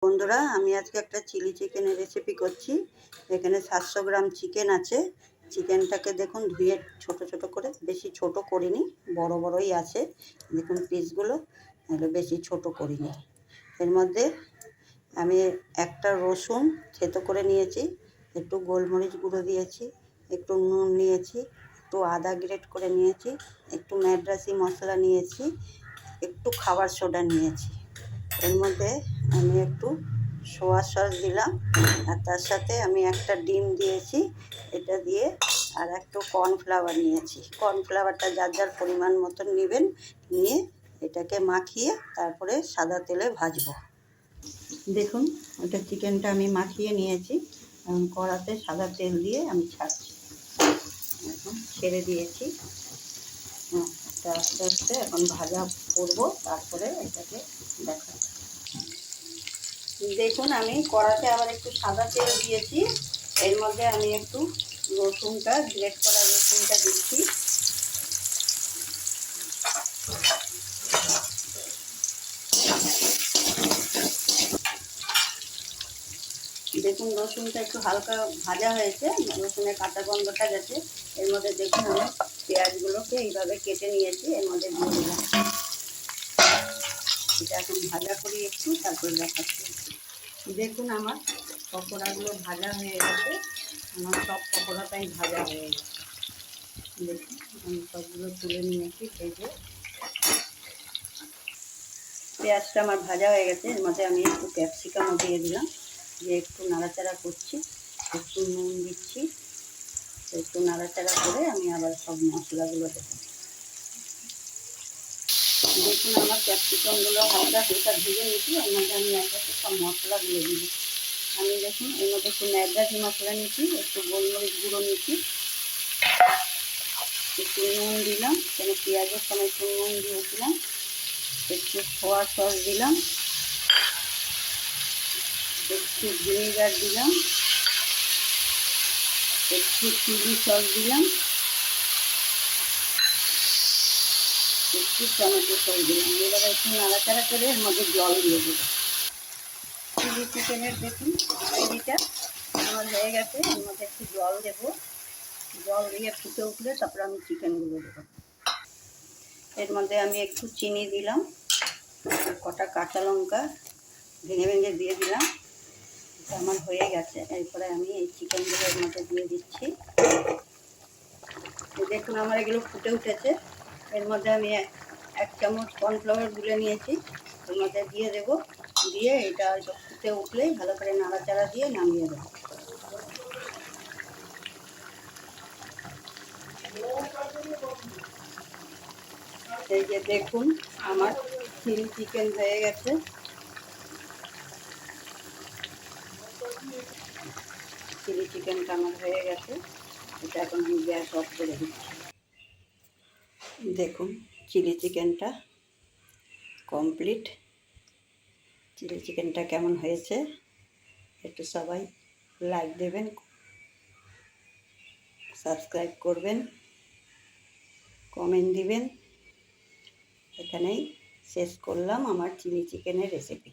বন্ধুরা, আমি আজকে একটা চিলি চিকেনের রেসিপি করছি। এখানে 700 গ্রাম চিকেন আছে। চিকেনটাকে দেখুন ধুয়ে ছোট ছোট করে, বেশি ছোট করিনি, বড় বড়ই আছে। দেখুন পিসগুলো, এগুলো বেশি ছোট করিনি। এর মধ্যে আমি একটা রসুন থেতো করে নিয়েছি, একটু গোলমরিচ গুঁড়ো দিয়েছি, একটু নুন নিয়েছি, একটু আদা গ্রেট করে নিয়েছি, একটু ম্যাড্রাসি মশলা নিয়েছি, একটু খাবার সোডা নিয়েছি। এর মধ্যে আমি একটু সোয়া সস দিলাম, আর তার সাথে আমি একটা ডিম দিয়েছি। এটা দিয়ে আর একটু কর্নফ্লাওয়ার নিয়েছি। কর্নফ্লাওয়ারটা যার যার পরিমাণ মতন নেবেন, নিয়ে এটাকে মাখিয়ে তারপরে সাদা তেলে ভাজবো। দেখুন, ওটা চিকেনটা আমি মাখিয়ে নিয়েছি। এখন কড়াতে সাদা তেল দিয়ে আমি ছাড়ছি। এখন ছেড়ে দিয়েছি। এটা আস্তে আস্তে এখন ভাজা করবো, তারপরে এটাকে দেখাচ্ছি। দেখুন, আমি কড়াতে আবার একটু সাদা তেল দিয়েছি। এর মধ্যে আমি একটু রসুনটা, গ্রেট করা রসুনটা দিচ্ছি। দেখুন, রসুনটা একটু হালকা ভাজা হয়েছে, রসুনের কাঁচা গন্ধটা গেছে। এর মধ্যে দেখুন আমি পেঁয়াজগুলোকে এইভাবে কেটে নিয়েছি, এর মধ্যে দিয়ে দিলাম। এটা এখন ভাজা করি একটু, তারপরে দেখাচ্ছি। দেখুন, আমার পকোড়াগুলো ভাজা হয়ে গেছে। আমার সব পকোড়াটাই ভাজা হয়ে গেছে। দেখুন, আমি সবগুলো তুলে নিয়েছি ভেজে। পেঁয়াজটা আমার ভাজা হয়ে গেছে। এর মধ্যে আমি একটু ক্যাপসিকামও দিয়ে দিলাম, দিয়ে একটু নাড়াচাড়া করছি, একটু নুন দিচ্ছি, একটু নাড়াচাড়া করে আমি আবার সব মশলাগুলো দেবো। দেখুন, আমার ক্যাপসিকামগুলো হালকা হালকা ভেজে নিচ্ছি। এর মধ্যে আমি এক একে সব মশলাগুলো দিই। আমি দেখুন এর মধ্যে একটু ম্যাড্রাসি মশলা নিচ্ছি, একটু গোলমরিচ গুঁড়ো নিচ্ছি, একটু নুন দিলাম, কেন পেঁয়াজের সময় একটু নুন দিয়েছিলাম, একটু সোয়া সস দিলাম, একটু ভিনেগার দিলাম, একটু চিলি সস দিলাম, একটু টমেটো সস দিলাম। এবার একটু নাড়াচাড়া করে এর মধ্যে জল দিয়ে দেবো। চিলি চিকেনের দেখুন গ্রেভিটা আমার হয়ে গেছে। এর মধ্যে একটু জল দেবো, জল দিয়ে ফুটে উঠলে তারপরে আমি চিকেনগুলো দেবো। এর মধ্যে আমি একটু চিনি দিলাম, কটা কাঁচা লঙ্কা ভেঙে ভেঙে দিয়ে দিলাম। এটা আমার হয়ে গেছে। এরপরে আমি এই চিকেনগুলো এর মধ্যে দিয়ে দিচ্ছি। দেখুন, আমার এগুলো ফুটে উঠেছে। এর মধ্যে আমি এক চামচ কর্নফ্লাওয়ার গুলে নিয়েছি, এর মধ্যে দিয়ে দেবো। দিয়ে এটা ফুটে উঠলেই ভালো করে নাড়াচাড়া দিয়ে নামিয়ে দেবো। এই যে দেখুন, আমার চিলি চিকেন হয়ে গেছে। চিলি চিকেনটা আমার হয়ে গেছে। এটা এখন আমি গ্যাস অফ করে দিচ্ছি। দেখুন, চিলি চিকেনটা কমপ্লিট। চিলি চিকেনটা কেমন হয়েছে একটু সবাই লাইক দেবেন, সাবস্ক্রাইব করবেন, কমেন্ট দিবেন। এখানেই শেষ করলাম আমার চিলি চিকেনের রেসিপি।